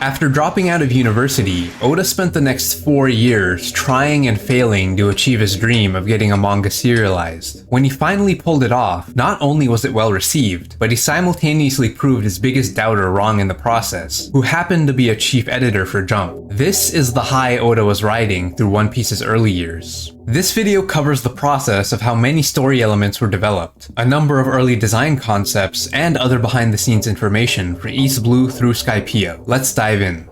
After dropping out of university, Oda spent the next 4 years trying and failing to achieve his dream of getting a manga serialized. When he finally pulled it off, not only was it well received, but he simultaneously proved his biggest doubter wrong in the process, who happened to be a chief editor for Jump. This is the high Oda was riding through One Piece's early years. This video covers the process of how many story elements were developed, a number of early design concepts, and other behind-the-scenes information for East Blue through Skypiea. Let's dive in.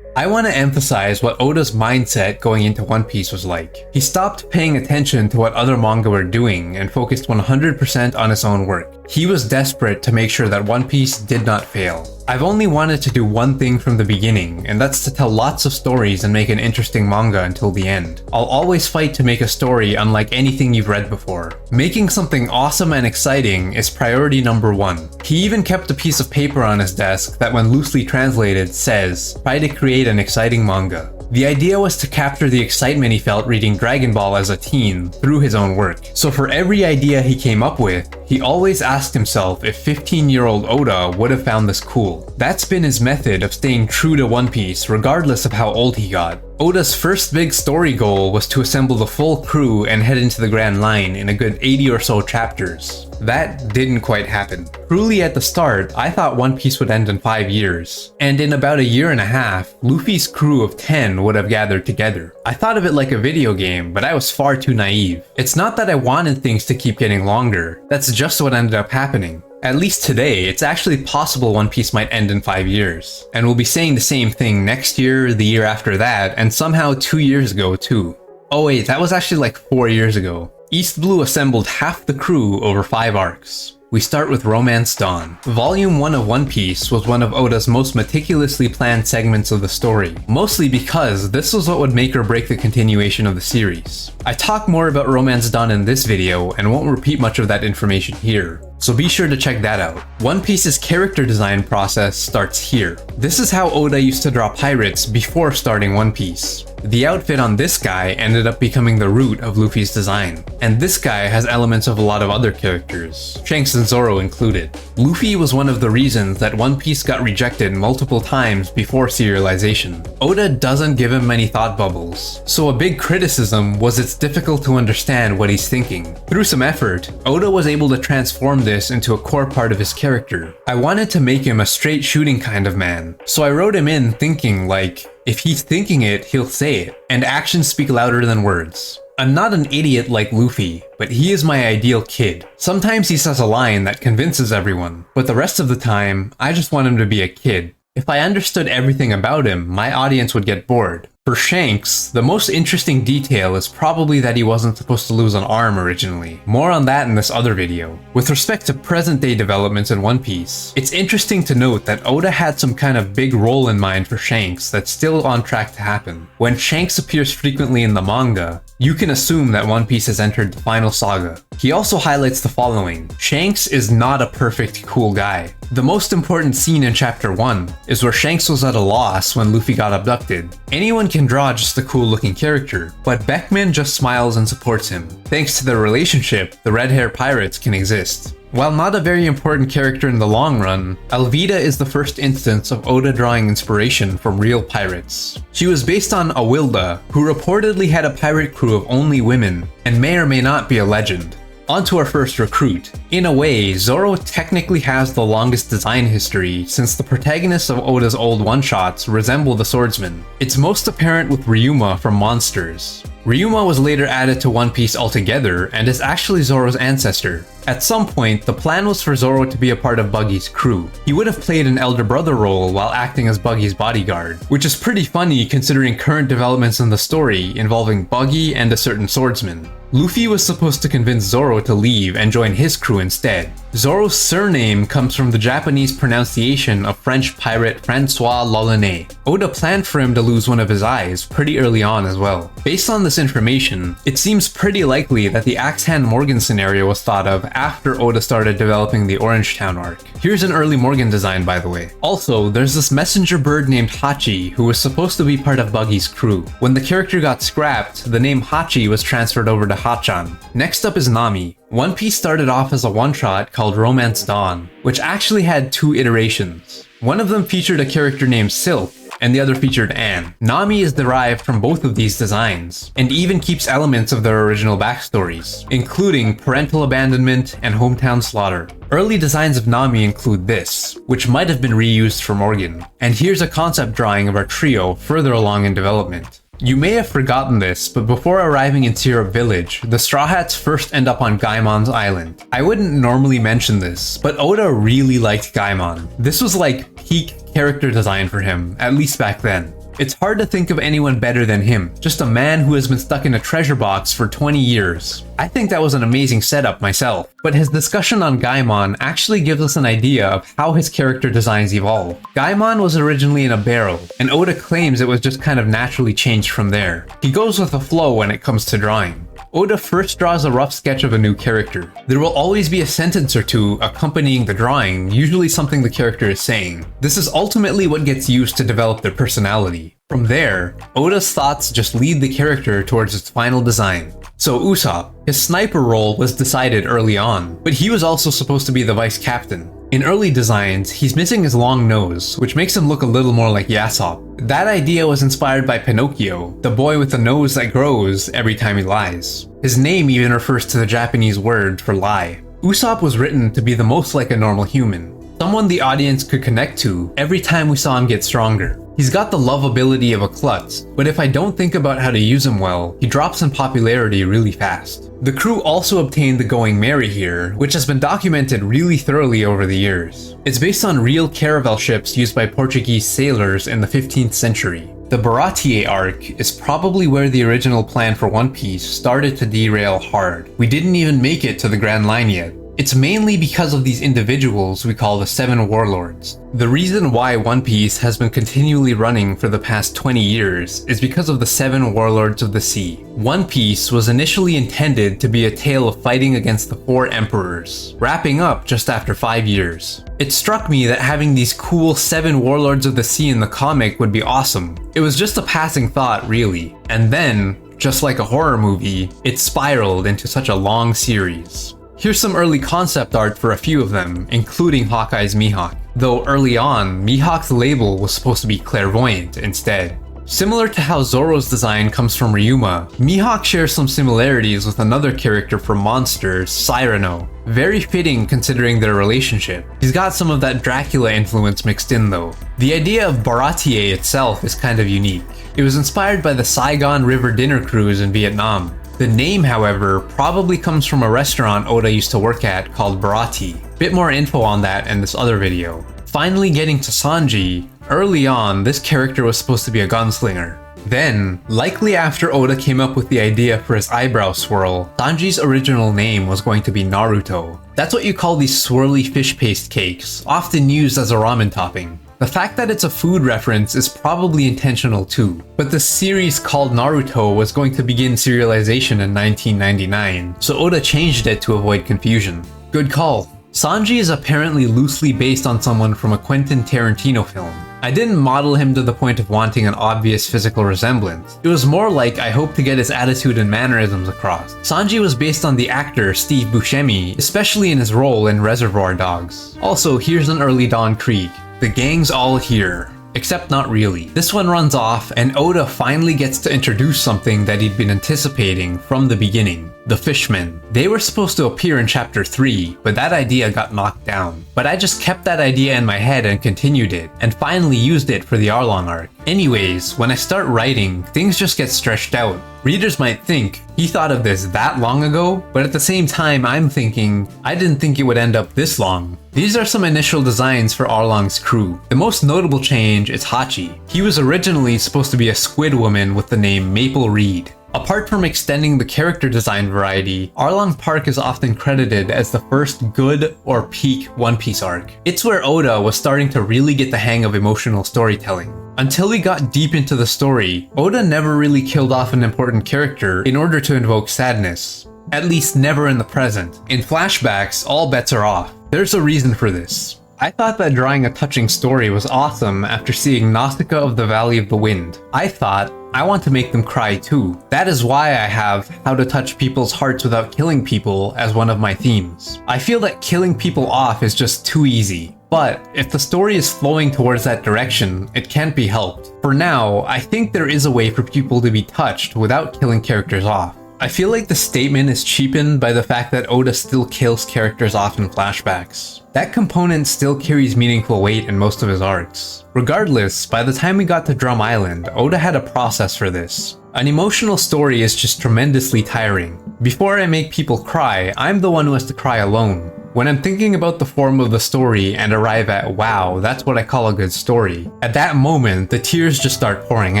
I want to emphasize what Oda's mindset going into One Piece was like. He stopped paying attention to what other manga were doing and focused 100% on his own work. He was desperate to make sure that One Piece did not fail. I've only wanted to do one thing from the beginning, and that's to tell lots of stories and make an interesting manga until the end. I'll always fight to make a story unlike anything you've read before. Making something awesome and exciting is priority number 1. He even kept a piece of paper on his desk that, when loosely translated, says, "Try to create an exciting manga." The idea was to capture the excitement he felt reading Dragon Ball as a teen through his own work. So for every idea he came up with, he always asked himself if 15-year-old Oda would have found this cool. That's been his method of staying true to One Piece regardless of how old he got. Oda's first big story goal was to assemble the full crew and head into the Grand Line in a good 80 or so chapters. That didn't quite happen. Truly at the start, I thought One Piece would end in 5 years. And in about a year and a half, Luffy's crew of 10 would have gathered together. I thought of it like a video game, but I was far too naive. It's not that I wanted things to keep getting longer, that's just what ended up happening. At least today, it's actually possible One Piece might end in 5 years. And we'll be saying the same thing next year, the year after that, and somehow 2 years ago too. Oh wait, that was actually like 4 years ago. East Blue assembled half the crew over 5 arcs. We start with Romance Dawn. Volume 1 of One Piece was one of Oda's most meticulously planned segments of the story, mostly because this was what would make or break the continuation of the series. I talk more about Romance Dawn in this video and won't repeat much of that information here, so be sure to check that out. One Piece's character design process starts here. This is how Oda used to draw pirates before starting One Piece. The outfit on this guy ended up becoming the root of Luffy's design. And this guy has elements of a lot of other characters, Shanks and Zoro included. Luffy was one of the reasons that One Piece got rejected multiple times before serialization. Oda doesn't give him many thought bubbles, so a big criticism was it's difficult to understand what he's thinking. Through some effort, Oda was able to transform this into a core part of his character. I wanted to make him a straight shooting kind of man, so I wrote him in thinking like, if he's thinking it, he'll say it, and actions speak louder than words. I'm not an idiot like Luffy, but he is my ideal kid. Sometimes he says a line that convinces everyone, but the rest of the time, I just want him to be a kid. If I understood everything about him, my audience would get bored. For Shanks, the most interesting detail is probably that he wasn't supposed to lose an arm originally. More on that in this other video. With respect to present-day developments in One Piece, it's interesting to note that Oda had some kind of big role in mind for Shanks that's still on track to happen. When Shanks appears frequently in the manga, you can assume that One Piece has entered the final saga. He also highlights the following. Shanks is not a perfect, cool guy. The most important scene in Chapter 1 is where Shanks was at a loss when Luffy got abducted. Anyone can draw just a cool looking character, but Beckman just smiles and supports him. Thanks to their relationship, the red hair pirates can exist. While not a very important character in the long run, Alvida is the first instance of Oda drawing inspiration from real pirates. She was based on Awilda, who reportedly had a pirate crew of only women, and may or may not be a legend. On to our first recruit. In a way, Zoro technically has the longest design history since the protagonists of Oda's old one-shots resemble the swordsman. It's most apparent with Ryuma from Monsters. Ryuma was later added to One Piece altogether and is actually Zoro's ancestor. At some point, the plan was for Zoro to be a part of Buggy's crew. He would have played an elder brother role while acting as Buggy's bodyguard, which is pretty funny considering current developments in the story involving Buggy and a certain swordsman. Luffy was supposed to convince Zoro to leave and join his crew instead. Zoro's surname comes from the Japanese pronunciation of French pirate Francois L'Olonnais. Oda planned for him to lose one of his eyes pretty early on as well. Based on this information, it seems pretty likely that the Axe Hand Morgan scenario was thought of after Oda started developing the Orange Town arc. Here's an early Morgan design, by the way. Also, there's this messenger bird named Hachi who was supposed to be part of Buggy's crew. When the character got scrapped, the name Hachi was transferred over to Hachan. Next up is Nami. One Piece started off as a one-shot called Romance Dawn, which actually had 2 iterations. One of them featured a character named Silk, and the other featured Anne. Nami is derived from both of these designs, and even keeps elements of their original backstories, including parental abandonment and hometown slaughter. Early designs of Nami include this, which might have been reused for Morgan. And here's a concept drawing of our trio further along in development. You may have forgotten this, but before arriving in Syrup Village, the Straw Hats first end up on Gaimon's island. I wouldn't normally mention this, but Oda really liked Gaimon. This was like peak character design for him, at least back then. It's hard to think of anyone better than him, just a man who has been stuck in a treasure box for 20 years. I think that was an amazing setup myself, but his discussion on Gaimon actually gives us an idea of how his character designs evolve. Gaimon was originally in a barrel, and Oda claims it was just kind of naturally changed from there. He goes with the flow when it comes to drawing. Oda first draws a rough sketch of a new character. There will always be a sentence or two accompanying the drawing, usually something the character is saying. This is ultimately what gets used to develop their personality. From there, Oda's thoughts just lead the character towards its final design. So Usopp, his sniper role was decided early on, but he was also supposed to be the vice captain. In early designs, he's missing his long nose, which makes him look a little more like Yasopp. That idea was inspired by Pinocchio, the boy with the nose that grows every time he lies. His name even refers to the Japanese word for lie. Usopp was written to be the most like a normal human, someone the audience could connect to every time we saw him get stronger. He's got the lovability of a klutz, but if I don't think about how to use him well, he drops in popularity really fast. The crew also obtained the Going Merry here, which has been documented really thoroughly over the years. It's based on real caravel ships used by Portuguese sailors in the 15th century. The Baratie arc is probably where the original plan for One Piece started to derail hard. We didn't even make it to the Grand Line yet. It's mainly because of these individuals we call the 7 Warlords. The reason why One Piece has been continually running for the past 20 years is because of the 7 Warlords of the Sea. One Piece was initially intended to be a tale of fighting against the 4 emperors, wrapping up just after 5 years. It struck me that having these cool 7 Warlords of the Sea in the comic would be awesome. It was just a passing thought, really. And then, just like a horror movie, it spiraled into such a long series. Here's some early concept art for a few of them, including Hawkeye's Mihawk. Though early on, Mihawk's label was supposed to be clairvoyant instead. Similar to how Zoro's design comes from Ryuma, Mihawk shares some similarities with another character from Monsters, Cyrano. Very fitting considering their relationship. He's got some of that Dracula influence mixed in though. The idea of Baratie itself is kind of unique. It was inspired by the Saigon River dinner cruise in Vietnam. The name, however, probably comes from a restaurant Oda used to work at called Baratie. Bit more info on that in this other video. Finally getting to Sanji, early on this character was supposed to be a gunslinger. Then, likely after Oda came up with the idea for his eyebrow swirl, Sanji's original name was going to be Naruto. That's what you call these swirly fish paste cakes, often used as a ramen topping. The fact that it's a food reference is probably intentional too, but the series called Naruto was going to begin serialization in 1999, so Oda changed it to avoid confusion. Good call. Sanji is apparently loosely based on someone from a Quentin Tarantino film. I didn't model him to the point of wanting an obvious physical resemblance. It was more like I hoped to get his attitude and mannerisms across. Sanji was based on the actor Steve Buscemi, especially in his role in Reservoir Dogs. Also, here's an early Don Krieg. The gang's all here. Except not really. This one runs off and Oda finally gets to introduce something that he'd been anticipating from the beginning. The Fishmen. They were supposed to appear in chapter 3, but that idea got knocked down. But I just kept that idea in my head and continued it, and finally used it for the Arlong arc. Anyways, when I start writing, things just get stretched out. Readers might think, he thought of this that long ago, but at the same time I'm thinking, I didn't think it would end up this long. These are some initial designs for Arlong's crew. The most notable change is Hachi. He was originally supposed to be a squid woman with the name Maple Reed. Apart from extending the character design variety, Arlong Park is often credited as the first good or peak One Piece arc. It's where Oda was starting to really get the hang of emotional storytelling. Until he got deep into the story, Oda never really killed off an important character in order to invoke sadness. At least never in the present. In flashbacks, all bets are off. There's a reason for this. I thought that drawing a touching story was awesome after seeing Nausicaa of the Valley of the Wind. I thought, I want to make them cry too. That is why I have How to Touch People's Hearts Without Killing People as one of my themes. I feel that killing people off is just too easy. But if the story is flowing towards that direction, it can't be helped. For now, I think there is a way for people to be touched without killing characters off. I feel like the statement is cheapened by the fact that Oda still kills characters off in flashbacks. That component still carries meaningful weight in most of his arcs. Regardless, by the time we got to Drum Island, Oda had a process for this. An emotional story is just tremendously tiring. Before I make people cry, I'm the one who has to cry alone. When I'm thinking about the form of the story and arrive at, wow, that's what I call a good story, at that moment, the tears just start pouring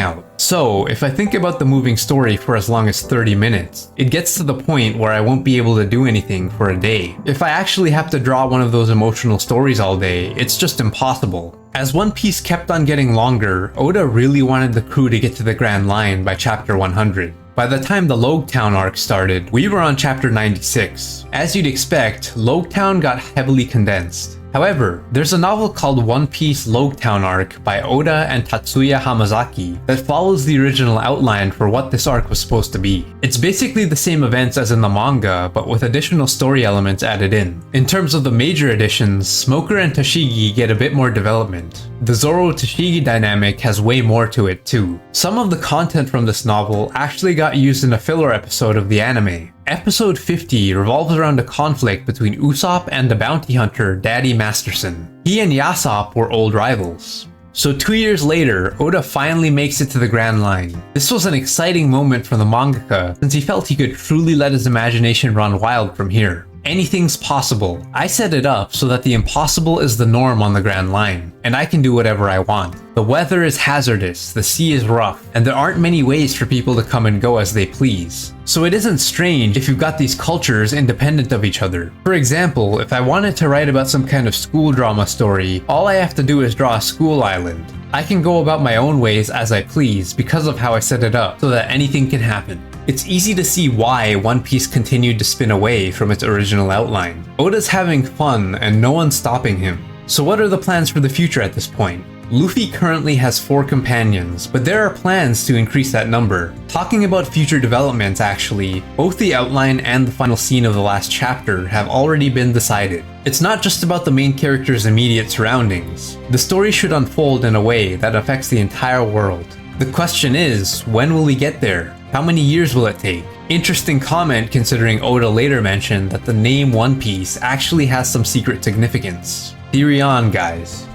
out. So, if I think about the moving story for as long as 30 minutes, it gets to the point where I won't be able to do anything for a day. If I actually have to draw one of those emotional stories all day, it's just impossible. As One Piece kept on getting longer, Oda really wanted the crew to get to the Grand Line by chapter 100. By the time the Logetown arc started, we were on chapter 96. As you'd expect, Logetown got heavily condensed. However, there's a novel called One Piece Logetown Arc by Oda and Tatsuya Hamazaki that follows the original outline for what this arc was supposed to be. It's basically the same events as in the manga, but with additional story elements added in. In terms of the major additions, Smoker and Tashigi get a bit more development. The Zoro-Tashigi dynamic has way more to it too. Some of the content from this novel actually got used in a filler episode of the anime. Episode 50 revolves around a conflict between Usopp and the bounty hunter Daddy Masterson. He and Yasopp were old rivals. So 2 years later, Oda finally makes it to the Grand Line. This was an exciting moment for the mangaka since he felt he could truly let his imagination run wild from here. Anything's possible. I set it up so that the impossible is the norm on the Grand Line, and I can do whatever I want. The weather is hazardous, the sea is rough, and there aren't many ways for people to come and go as they please. So it isn't strange if you've got these cultures independent of each other. For example, if I wanted to write about some kind of school drama story, all I have to do is draw a school island. I can go about my own ways as I please because of how I set it up so that anything can happen. It's easy to see why One Piece continued to spin away from its original outline. Oda's having fun and no one's stopping him. So what are the plans for the future at this point? Luffy currently has 4 companions, but there are plans to increase that number. Talking about future developments actually, both the outline and the final scene of the last chapter have already been decided. It's not just about the main character's immediate surroundings. The story should unfold in a way that affects the entire world. The question is, when will we get there? How many years will it take? Interesting comment considering Oda later mentioned that the name One Piece actually has some secret significance. Theory on, guys.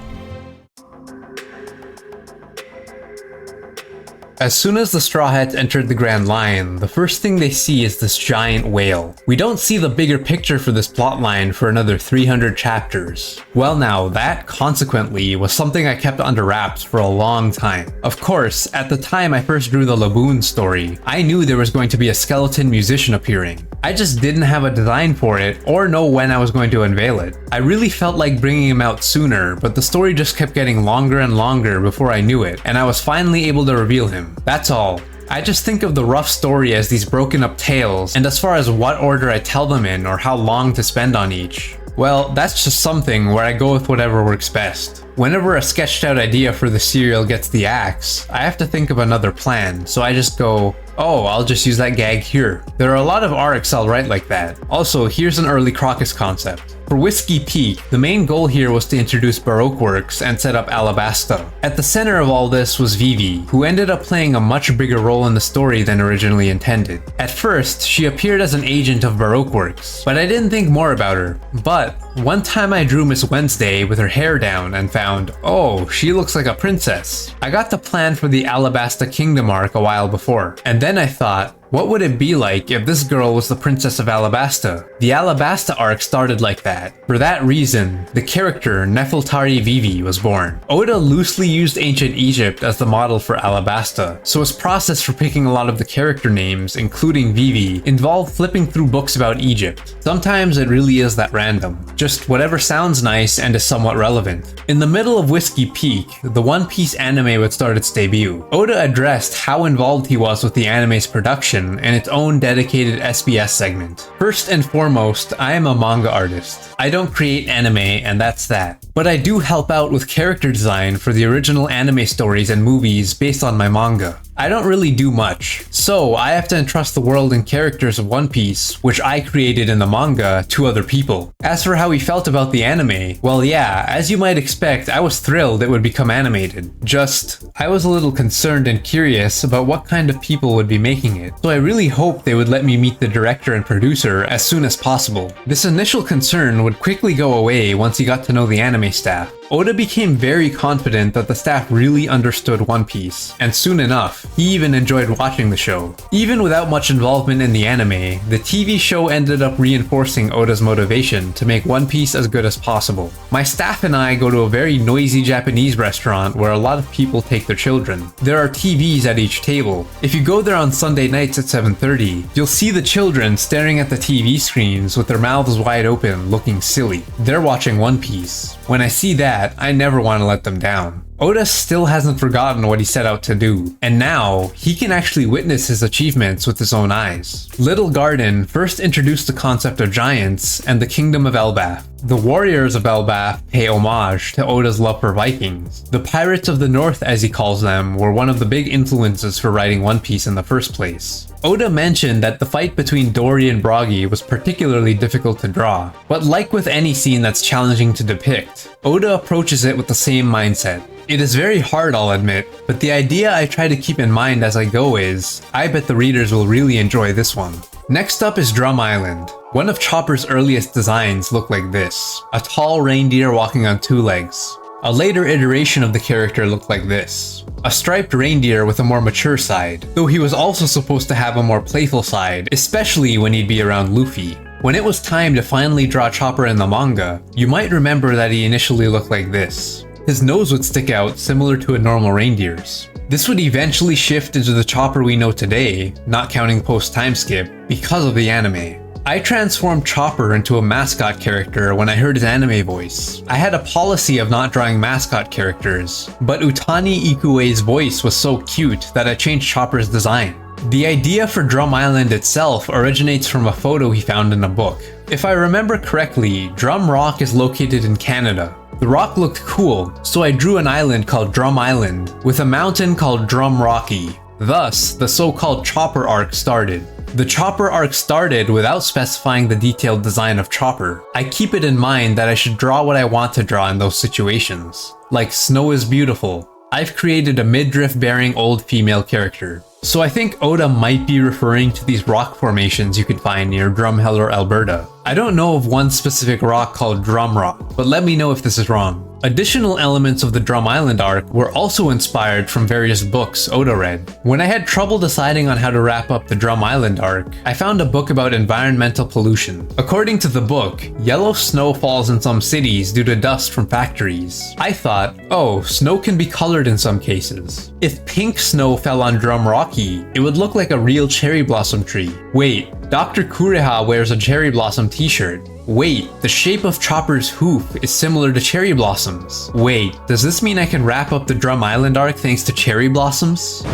As soon as the Straw Hats entered the Grand Line, the first thing they see is this giant whale. We don't see the bigger picture for this plotline for another 300 chapters. Well now, that, consequently, was something I kept under wraps for a long time. Of course, at the time I first drew the Laboon story, I knew there was going to be a skeleton musician appearing. I just didn't have a design for it or know when I was going to unveil it. I really felt like bringing him out sooner, but the story just kept getting longer and longer before I knew it, and I was finally able to reveal him. That's all. I just think of the rough story as these broken up tales, and as far as what order I tell them in or how long to spend on each, well, that's just something where I go with whatever works best. Whenever a sketched out idea for the serial gets the axe, I have to think of another plan, so I just go, oh, I'll just use that gag here. There are a lot of arcs I'll write like that. Also, here's an early Crocus concept. For Whiskey Peak, the main goal here was to introduce Baroque works and set up Alabasta. At the center of all this was Vivi, who ended up playing a much bigger role in the story than originally intended. At first, she appeared as an agent of Baroque works, but I didn't think more about her. But one time I drew Miss Wednesday with her hair down and found, oh, she looks like a princess. I got the plan for the Alabasta Kingdom arc a while before, and then I thought, what would it be like if this girl was the Princess of Alabasta? The Alabasta arc started like that. For that reason, the character Nefeltari Vivi was born. Oda loosely used ancient Egypt as the model for Alabasta, so his process for picking a lot of the character names, including Vivi, involved flipping through books about Egypt. Sometimes it really is that random. Just whatever sounds nice and is somewhat relevant. In the middle of Whiskey Peak, the One Piece anime would start its debut. Oda addressed how involved he was with the anime's production motivation and its own dedicated SBS segment. First and foremost, I am a manga artist. I don't create anime, and that's that. But I do help out with character design for the original anime stories and movies based on my manga. I don't really do much, so I have to entrust the world and characters of One Piece, which I created in the manga, to other people. As for how he felt about the anime, well yeah, as you might expect, I was thrilled it would become animated. Just, I was a little concerned and curious about what kind of people would be making it, so I really hoped they would let me meet the director and producer as soon as possible. This initial concern would quickly go away once he got to know the anime staff. Oda became very confident that the staff really understood One Piece, and soon enough, he even enjoyed watching the show. Even without much involvement in the anime, the TV show ended up reinforcing Oda's motivation to make One Piece as good as possible. My staff and I go to a very noisy Japanese restaurant where a lot of people take their children. There are TVs at each table. If you go there on Sunday nights at 7:30, you'll see the children staring at the TV screens with their mouths wide open, looking silly. They're watching One Piece. When I see that, I never want to let them down. Oda still hasn't forgotten what he set out to do, and now he can actually witness his achievements with his own eyes. Little Garden first introduced the concept of giants and the kingdom of Elbaf. The warriors of Elbaf pay homage to Oda's love for Vikings. The pirates of the north, as he calls them, were one of the big influences for writing One Piece in the first place. Oda mentioned that the fight between Dory and Bragi was particularly difficult to draw, but like with any scene that's challenging to depict, Oda approaches it with the same mindset. It is very hard, I'll admit, but the idea I try to keep in mind as I go is, I bet the readers will really enjoy this one. Next up is Drum Island. One of Chopper's earliest designs looked like this, a tall reindeer walking on two legs. A later iteration of the character looked like this, a striped reindeer with a more mature side, though he was also supposed to have a more playful side, especially when he'd be around Luffy. When it was time to finally draw Chopper in the manga, you might remember that he initially looked like this. His nose would stick out, similar to a normal reindeer's. This would eventually shift into the Chopper we know today, not counting post-time skip, because of the anime. I transformed Chopper into a mascot character when I heard his anime voice. I had a policy of not drawing mascot characters, but Utani Ikue's voice was so cute that I changed Chopper's design. The idea for Drum Island itself originates from a photo he found in a book. If I remember correctly, Drum Rock is located in Canada. The rock looked cool, so I drew an island called Drum Island, with a mountain called Drum Rocky. Thus, the so-called Chopper arc started. The Chopper arc started without specifying the detailed design of Chopper. I keep it in mind that I should draw what I want to draw in those situations. Like Snow is Beautiful. I've created a midriff bearing old female character. So I think Oda might be referring to these rock formations you could find near Drumheller, Alberta. I don't know of one specific rock called Drum Rock, but let me know if this is wrong. Additional elements of the Drum Island arc were also inspired from various books Oda read. When I had trouble deciding on how to wrap up the Drum Island arc, I found a book about environmental pollution. According to the book, yellow snow falls in some cities due to dust from factories. I thought, oh, snow can be colored in some cases. If pink snow fell on Drum Rocky, it would look like a real cherry blossom tree. Wait, Dr. Kureha wears a cherry blossom t-shirt. Wait, the shape of Chopper's hoof is similar to cherry blossoms. Wait, does this mean I can wrap up the Drum Island arc thanks to cherry blossoms?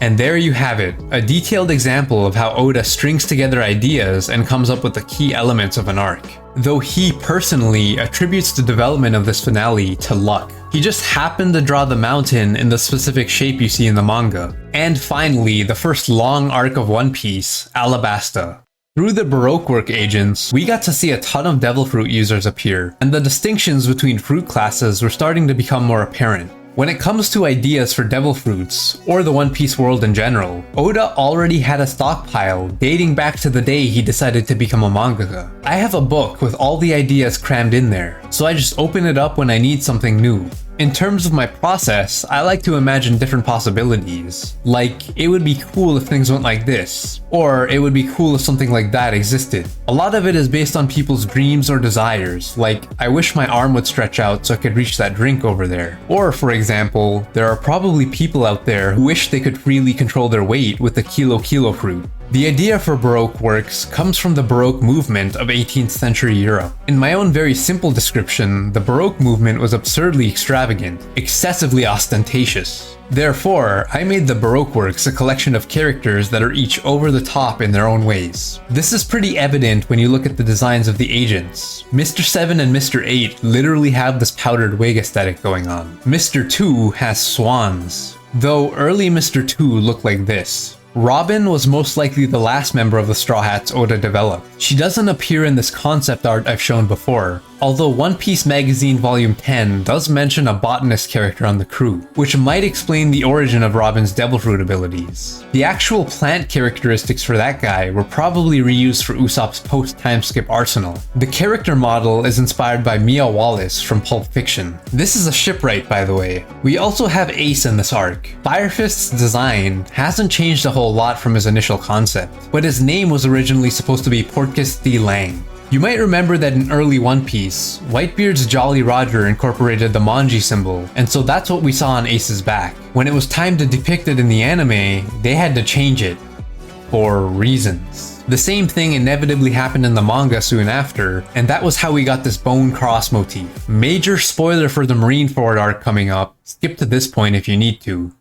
And there you have it, a detailed example of how Oda strings together ideas and comes up with the key elements of an arc. Though he personally attributes the development of this finale to luck. He just happened to draw the mountain in the specific shape you see in the manga. And finally, the first long arc of One Piece, Alabasta. Through the Baroque work agents, we got to see a ton of Devil Fruit users appear, and the distinctions between fruit classes were starting to become more apparent. When it comes to ideas for Devil Fruits, or the One Piece world in general, Oda already had a stockpile dating back to the day he decided to become a mangaka. I have a book with all the ideas crammed in there, so I just open it up when I need something new. In terms of my process, I like to imagine different possibilities. Like, it would be cool if things went like this, or it would be cool if something like that existed. A lot of it is based on people's dreams or desires, like, I wish my arm would stretch out so I could reach that drink over there. Or, for example, there are probably people out there who wish they could freely control their weight with the Kilo fruit. The idea for Baroque works comes from the Baroque movement of 18th century Europe. In my own very simple description, the Baroque movement was absurdly extravagant, excessively ostentatious. Therefore, I made the Baroque works a collection of characters that are each over the top in their own ways. This is pretty evident when you look at the designs of the agents. Mr. 7 and Mr. 8 literally have this powdered wig aesthetic going on. Mr. 2 has swans, though early Mr. 2 looked like this. Robin was most likely the last member of the Straw Hats Oda developed. She doesn't appear in this concept art I've shown before, although One Piece Magazine Volume 10 does mention a botanist character on the crew, which might explain the origin of Robin's devil fruit abilities. The actual plant characteristics for that guy were probably reused for Usopp's post-time skip arsenal. The character model is inspired by Mia Wallace from Pulp Fiction. This is a shipwright, by the way. We also have Ace in this arc. Firefist's design hasn't changed a whole lot from his initial concept, but his name was originally supposed to be Portgas D. Lang. You might remember that in early One Piece, Whitebeard's Jolly Roger incorporated the Manji symbol, and so that's what we saw on Ace's back. When it was time to depict it in the anime, they had to change it. For reasons. The same thing inevitably happened in the manga soon after, and that was how we got this bone cross motif. Major spoiler for the Marineford arc coming up, skip to this point if you need to.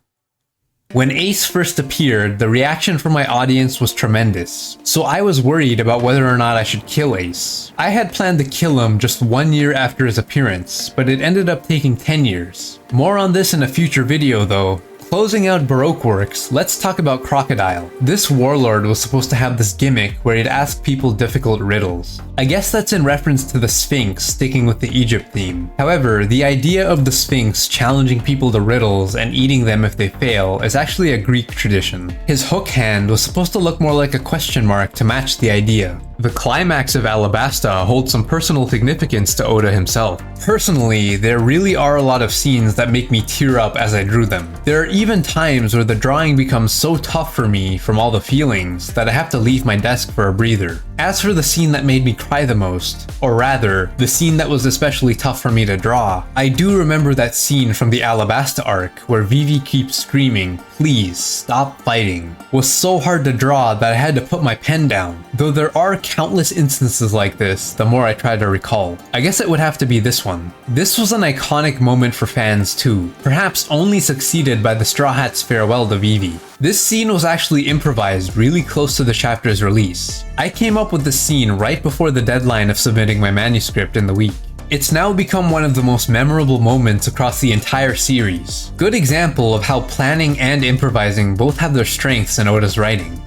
When Ace first appeared, the reaction from my audience was tremendous, so I was worried about whether or not I should kill Ace. I had planned to kill him just 1 year after his appearance, but it ended up taking 10 years. More on this in a future video though. Closing out Baroque works, let's talk about Crocodile. This warlord was supposed to have this gimmick where he'd ask people difficult riddles. I guess that's in reference to the Sphinx, sticking with the Egypt theme. However, the idea of the Sphinx challenging people to riddles and eating them if they fail is actually a Greek tradition. His hook hand was supposed to look more like a question mark to match the idea. The climax of Alabasta holds some personal significance to Oda himself. Personally, there really are a lot of scenes that make me tear up as I drew them. There are even times where the drawing becomes so tough for me from all the feelings that I have to leave my desk for a breather. As for the scene that made me cry the most, or rather, the scene that was especially tough for me to draw, I do remember that scene from the Alabasta arc where Vivi keeps screaming, "Please, stop fighting." It was so hard to draw that I had to put my pen down. Though there are countless instances like this, the more I try to recall. I guess it would have to be this one. This was an iconic moment for fans too, perhaps only succeeded by the Straw Hats' farewell to Vivi. This scene was actually improvised really close to the chapter's release. I came up with this scene right before the deadline of submitting my manuscript in the week. It's now become one of the most memorable moments across the entire series. Good example of how planning and improvising both have their strengths in Oda's writing.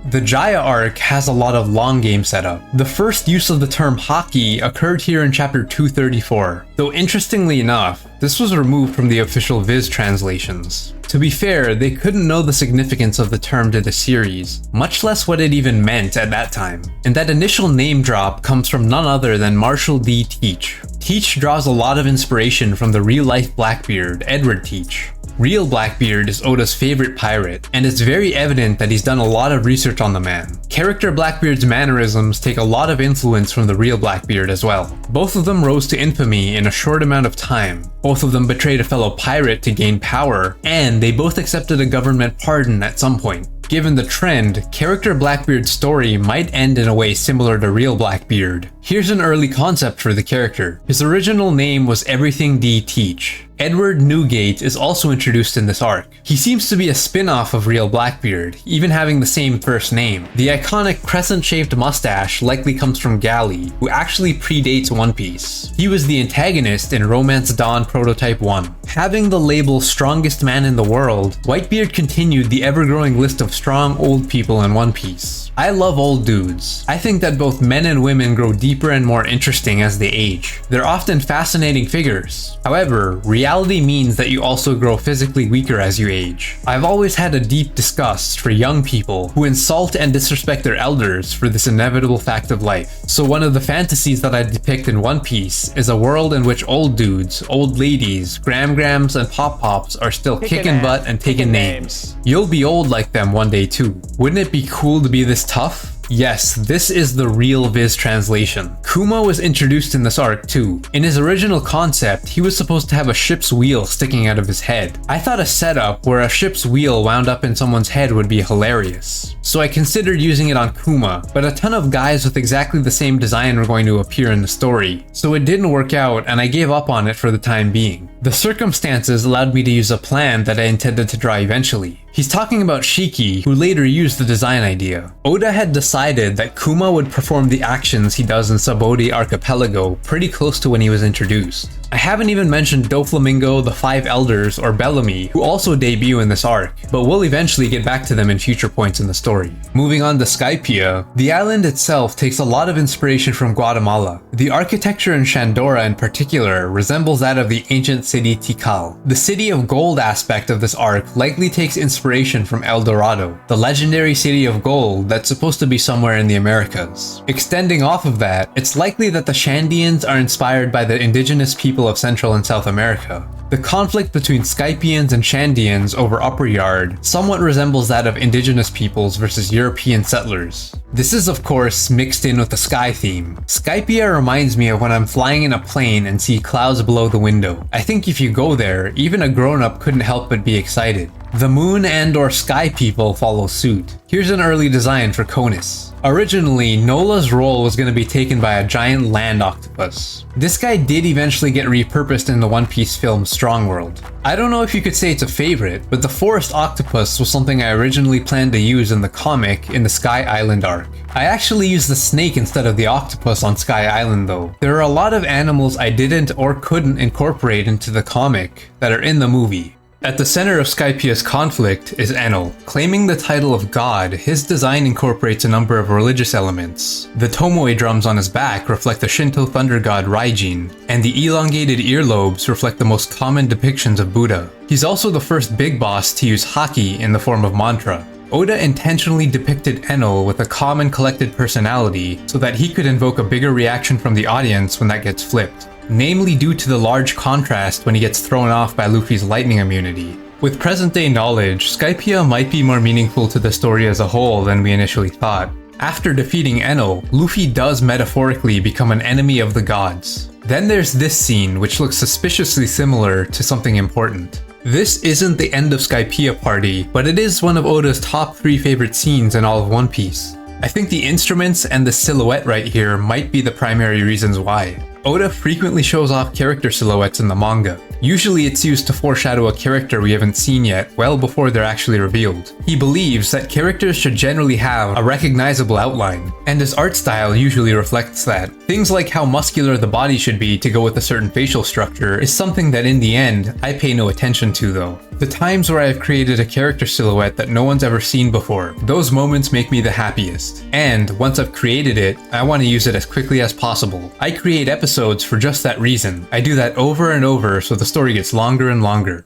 The Jaya arc has a lot of long game setup. The first use of the term hockey occurred here in chapter 234, though interestingly enough, this was removed from the official Viz translations. To be fair, they couldn't know the significance of the term to the series, much less what it even meant at that time. And that initial name drop comes from none other than Marshall D. Teach. Teach draws a lot of inspiration from the real-life Blackbeard, Edward Teach. Real Blackbeard is Oda's favorite pirate, and it's very evident that he's done a lot of research on the man. Character Blackbeard's mannerisms take a lot of influence from the real Blackbeard as well. Both of them rose to infamy in a short amount of time. Both of them betrayed a fellow pirate to gain power, and they both accepted a government pardon at some point. Given the trend, character Blackbeard's story might end in a way similar to real Blackbeard. Here's an early concept for the character. His original name was Everything D. Teach. Edward Newgate is also introduced in this arc. He seems to be a spin-off of real Blackbeard, even having the same first name. The iconic crescent-shaped mustache likely comes from Galley, who actually predates One Piece. He was the antagonist in Romance Dawn Prototype 1. Having the label Strongest Man in the World, Whitebeard continued the ever-growing list of strong old people in One Piece. I love old dudes. I think that both men and women grow deeper and more interesting as they age. They're often fascinating figures. However, reality means that you also grow physically weaker as you age. I've always had a deep disgust for young people who insult and disrespect their elders for this inevitable fact of life. So one of the fantasies that I depict in One Piece is a world in which old dudes, old ladies, grams and pop-pops are still kicking butt and taking names. You'll be old like them one day too. Wouldn't it be cool to be this tough? Yes, this is the real Viz translation. Kuma was introduced in this arc too. In his original concept, he was supposed to have a ship's wheel sticking out of his head. I thought a setup where a ship's wheel wound up in someone's head would be hilarious. So I considered using it on Kuma, but a ton of guys with exactly the same design were going to appear in the story. So it didn't work out and I gave up on it for the time being. The circumstances allowed me to use a plan that I intended to draw eventually. He's talking about Shiki, who later used the design idea. Oda had decided that Kuma would perform the actions he does in Sabaody Archipelago pretty close to when he was introduced. I haven't even mentioned Doflamingo, the Five Elders, or Bellamy, who also debut in this arc, but we'll eventually get back to them in future points in the story. Moving on to Skypiea, the island itself takes a lot of inspiration from Guatemala. The architecture in Shandora in particular resembles that of the ancient city Tikal. The city of gold aspect of this arc likely takes inspiration from El Dorado, the legendary city of gold that's supposed to be somewhere in the Americas. Extending off of that, it's likely that the Shandians are inspired by the indigenous people of Central and South America. The conflict between Skypians and Shandians over Upper Yard somewhat resembles that of indigenous peoples versus European settlers. This is of course mixed in with the sky theme. Skypiea reminds me of when I'm flying in a plane and see clouds below the window. I think if you go there, even a grown-up couldn't help but be excited. The moon and/or sky people follow suit. Here's an early design for Conus. Originally, Nola's role was going to be taken by a giant land octopus. This guy did eventually get repurposed in the One Piece film Strong World. I don't know if you could say it's a favorite, but the forest octopus was something I originally planned to use in the comic in the Sky Island arc. I actually used the snake instead of the octopus on Sky Island though. There are a lot of animals I didn't or couldn't incorporate into the comic that are in the movie. At the center of Skypiea's conflict is Anno. Claiming the title of god, his design incorporates a number of religious elements. The tomoe drums on his back reflect the Shinto thunder god Raijin, and the elongated earlobes reflect the most common depictions of Buddha. He's also the first big boss to use haki in the form of mantra. Oda intentionally depicted Anno with a calm and collected personality so that he could invoke a bigger reaction from the audience when that gets flipped. Namely due to the large contrast when he gets thrown off by Luffy's lightning immunity. With present-day knowledge, Skypiea might be more meaningful to the story as a whole than we initially thought. After defeating Anno, Luffy does metaphorically become an enemy of the gods. Then there's this scene, which looks suspiciously similar to something important. This isn't the end of Skypiea Party, but it is one of Oda's top 3 favorite scenes in all of One Piece. I think the instruments and the silhouette right here might be the primary reasons why. Oda frequently shows off character silhouettes in the manga. Usually it's used to foreshadow a character we haven't seen yet, well before they're actually revealed. He believes that characters should generally have a recognizable outline, and his art style usually reflects that. Things like how muscular the body should be to go with a certain facial structure is something that in the end, I pay no attention to though. The times where I've created a character silhouette that no one's ever seen before, those moments make me the happiest. And once I've created it, I want to use it as quickly as possible. I create episodes for just that reason. I do that over and over so the story gets longer and longer.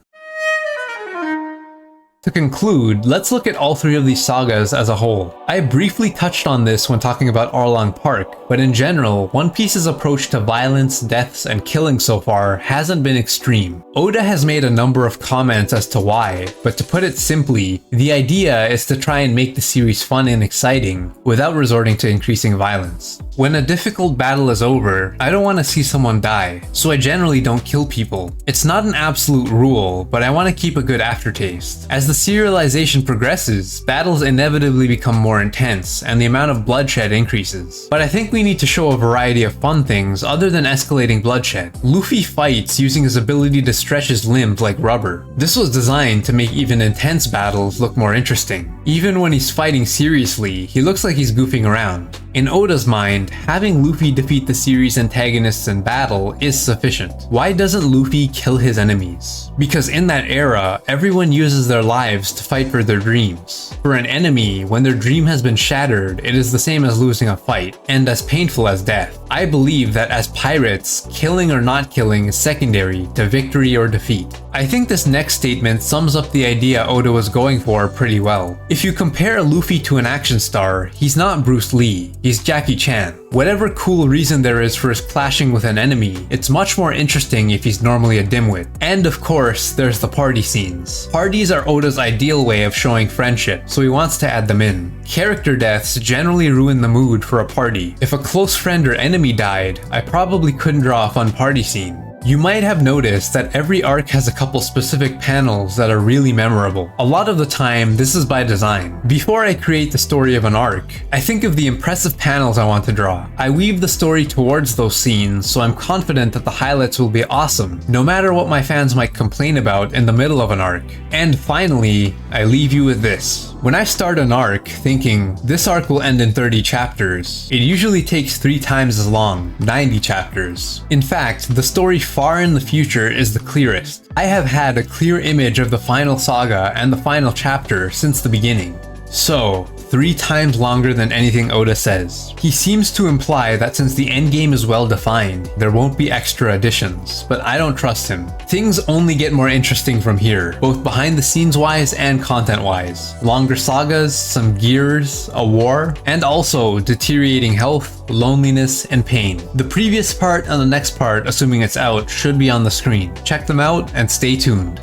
To conclude, let's look at all 3 of these sagas as a whole. I briefly touched on this when talking about Arlong Park, but in general, One Piece's approach to violence, deaths, and killing so far hasn't been extreme. Oda has made a number of comments as to why, but to put it simply, the idea is to try and make the series fun and exciting without resorting to increasing violence. When a difficult battle is over, I don't want to see someone die, so I generally don't kill people. It's not an absolute rule, but I want to keep a good aftertaste. As the serialization progresses, battles inevitably become more intense, and the amount of bloodshed increases. But I think we need to show a variety of fun things other than escalating bloodshed. Luffy fights using his ability to stretch his limbs like rubber. This was designed to make even intense battles look more interesting. Even when he's fighting seriously, he looks like he's goofing around. In Oda's mind, having Luffy defeat the series' antagonists in battle is sufficient. Why doesn't Luffy kill his enemies? Because in that era, everyone uses their lives to fight for their dreams. For an enemy, when their dream has been shattered, it is the same as losing a fight, and as painful as death. I believe that as pirates, killing or not killing is secondary to victory or defeat. I think this next statement sums up the idea Oda was going for pretty well. If you compare Luffy to an action star, he's not Bruce Lee. He's Jackie Chan. Whatever cool reason there is for his clashing with an enemy, it's much more interesting if he's normally a dimwit. And of course, there's the party scenes. Parties are Oda's ideal way of showing friendship, so he wants to add them in. Character deaths generally ruin the mood for a party. If a close friend or enemy died, I probably couldn't draw a fun party scene. You might have noticed that every arc has a couple specific panels that are really memorable. A lot of the time, this is by design. Before I create the story of an arc, I think of the impressive panels I want to draw. I weave the story towards those scenes, so I'm confident that the highlights will be awesome, no matter what my fans might complain about in the middle of an arc. And finally, I leave you with this. When I start an arc thinking, this arc will end in 30 chapters, it usually takes 3 times as long, 90 chapters. In fact, the story far in the future is the clearest. I have had a clear image of the final saga and the final chapter since the beginning. So, 3 times longer than anything Oda says. He seems to imply that since the endgame is well defined, there won't be extra additions, but I don't trust him. Things only get more interesting from here, both behind the scenes wise and content wise. Longer sagas, some gears, a war, and also deteriorating health, loneliness, and pain. The previous part and the next part, assuming it's out, should be on the screen. Check them out and stay tuned.